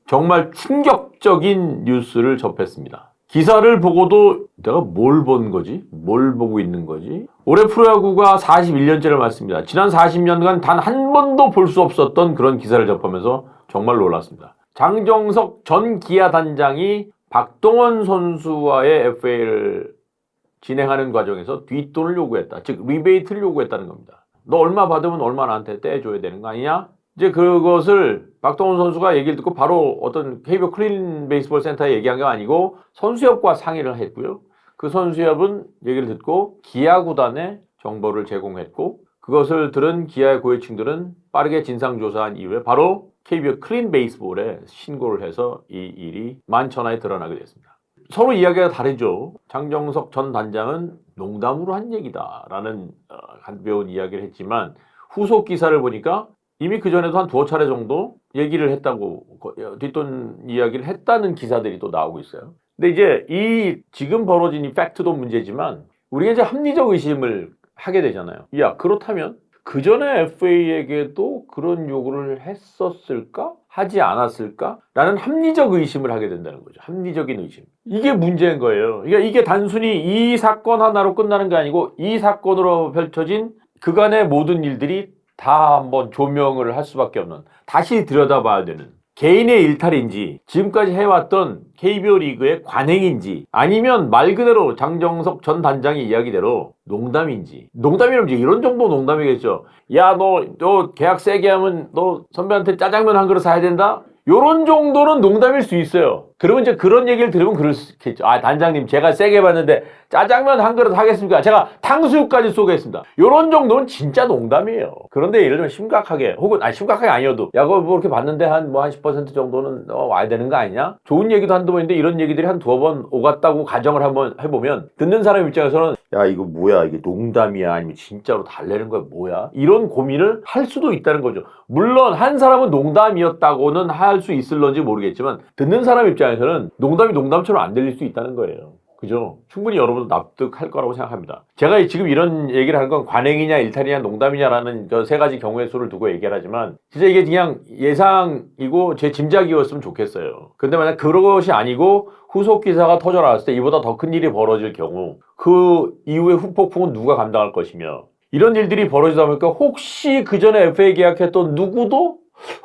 정말 충격적인 뉴스를 접했습니다. 기사를 보고도 내가 뭘 본 거지? 뭘 보고 있는 거지? 올해 프로야구가 41년째를 맞습니다. 지난 40년간 단 한 번도 볼 수 없었던 그런 기사를 접하면서 정말 놀랐습니다. 장정석 전 기아 단장이 박동원 선수와의 FA를 진행하는 과정에서 뒷돈을 요구했다. 즉 리베이트를 요구했다는 겁니다. 너 얼마 받으면 얼마 나한테 떼줘야 되는 거 아니냐? 이제 그것을 박동원 선수가 얘기를 듣고 바로 어떤 KBO 클린 베이스볼 센터에 얘기한 게 아니고 선수협과 상의를 했고요. 그 선수협은 얘기를 듣고 기아 구단에 정보를 제공했고 그것을 들은 기아의 고위층들은 빠르게 진상조사한 이후에 바로 KBO 클린 베이스볼에 신고를 해서 이 일이 만천하에 드러나게 됐습니다. 서로 이야기가 다르죠. 장정석 전 단장은 농담으로 한 얘기다라는 가벼운 이야기를 했지만 후속 기사를 보니까 이미 그전에도 한 두어 차례 정도 얘기를 했다고 뒷돈 이야기를 했다는 기사들이 또 나오고 있어요. 근데 이제 이 지금 벌어진 이 팩트도 문제지만 우리가 이제 합리적 의심을 하게 되잖아요. 야, 그렇다면 그전에 FA에게도 그런 요구를 했었을까? 하지 않았을까? 라는 합리적 의심을 하게 된다는 거죠. 합리적인 의심. 이게 문제인 거예요. 그러니까 이게 단순히 이 사건 하나로 끝나는 게 아니고 이 사건으로 펼쳐진 그간의 모든 일들이 다 한번 조명을 할 수밖에 없는, 다시 들여다봐야 되는 개인의 일탈인지 지금까지 해왔던 KBO 리그의 관행인지 아니면 말 그대로 장정석 전 단장의 이야기대로 농담인지. 농담이라면 이제 이런 정도 농담이겠죠. 야, 너 계약 세게 하면 너 선배한테 짜장면 한 그릇 사야 된다? 요런 정도는 농담일 수 있어요. 그러면 이제 그런 얘기를 들으면 그렇겠죠. 아, 단장님 제가 세게 받는데 짜장면 한 그릇 하겠습니까? 제가 탕수육까지 쏘겠습니다. 요런 정도는 진짜 농담이에요. 그런데 예를 들면 심각하게 혹은 심각하게 아니어도 야, 그거 뭐 이렇게 받는데 한 10% 정도는 와야 되는 거 아니냐? 좋은 얘기도 한두 번인데 이런 얘기들이 한 두어 번 오갔다고 가정을 한번 해보면 듣는 사람 입장에서는 야, 이거 뭐야? 이게 농담이야? 아니면 진짜로 달래는 거야? 뭐야? 이런 고민을 할 수도 있다는 거죠. 물론 한 사람은 농담이었다고는 할 수 있을런지 모르겠지만 듣는 사람 입장에서는 농담이 농담처럼 안 들릴 수 있다는 거예요. 그죠? 충분히 여러분도 납득할 거라고 생각합니다. 제가 지금 이런 얘기를 하는 건 관행이냐 일탈이냐 농담이냐라는 그 세 가지 경우의 수를 두고 얘기를 하지만 진짜 이게 그냥 예상이고 제 짐작이었으면 좋겠어요. 근데 만약 그것이 아니고 후속 기사가 터져 나왔을 때 이보다 더 큰 일이 벌어질 경우 그 이후의 후폭풍은 누가 감당할 것이며 이런 일들이 벌어지다 보니까 혹시 그 전에 FA 계약했던 누구도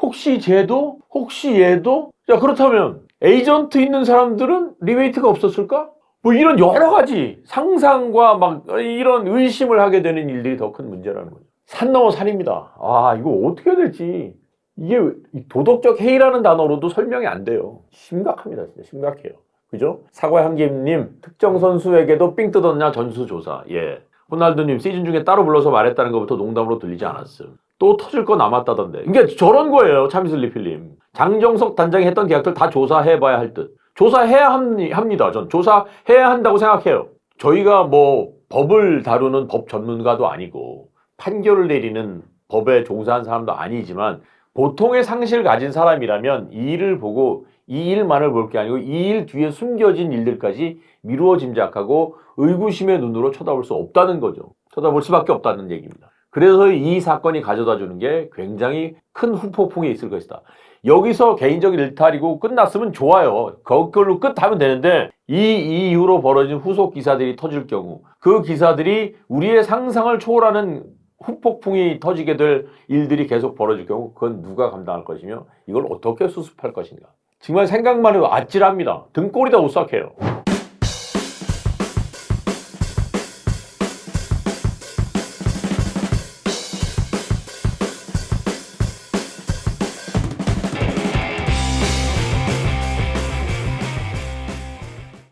혹시 쟤도 혹시 얘도 자 그렇다면 에이전트 있는 사람들은 리베이트가 없었을까? 뭐 이런 여러 가지 상상과 막 이런 의심을 하게 되는 일들이 더 큰 문제라는 거죠. 산 넘어 산입니다. 아, 이거 어떻게 해야 될지 이게 도덕적 해이라는 단어로도 설명이 안 돼요. 심각합니다. 진짜 심각해요. 그죠? 사과의 한김님, 특정 선수에게도 삥 뜯었냐 전수조사. 예. 호날두님 시즌 중에 따로 불러서 말했다는 것부터 농담으로 들리지 않았음. 또 터질 거 남았다던데. 그러니까 저런 거예요. 참이슬리필님. 장정석 단장이 했던 계약들 다 조사해봐야 할 듯. 조사해야 합니다. 전 조사해야 한다고 생각해요. 저희가 뭐 법을 다루는 법 전문가도 아니고 판결을 내리는 법에 종사한 사람도 아니지만 보통의 상식을 가진 사람이라면 이 일을 보고 이 일만을 볼 게 아니고 이 일 뒤에 숨겨진 일들까지 미루어 짐작하고 의구심의 눈으로 쳐다볼 수 없다는 거죠. 쳐다볼 수밖에 없다는 얘기입니다. 그래서 이 사건이 가져다 주는 게 굉장히 큰 후폭풍이 있을 것이다. 여기서 개인적 일탈이고 끝났으면 좋아요. 그걸로 끝하면 되는데 이 이후로 벌어진 후속 기사들이 터질 경우 그 기사들이 우리의 상상을 초월하는 후폭풍이 터지게 될 일들이 계속 벌어질 경우 그건 누가 감당할 것이며 이걸 어떻게 수습할 것인가. 정말 생각만 해도 아찔합니다. 등골이 다 오싹해요.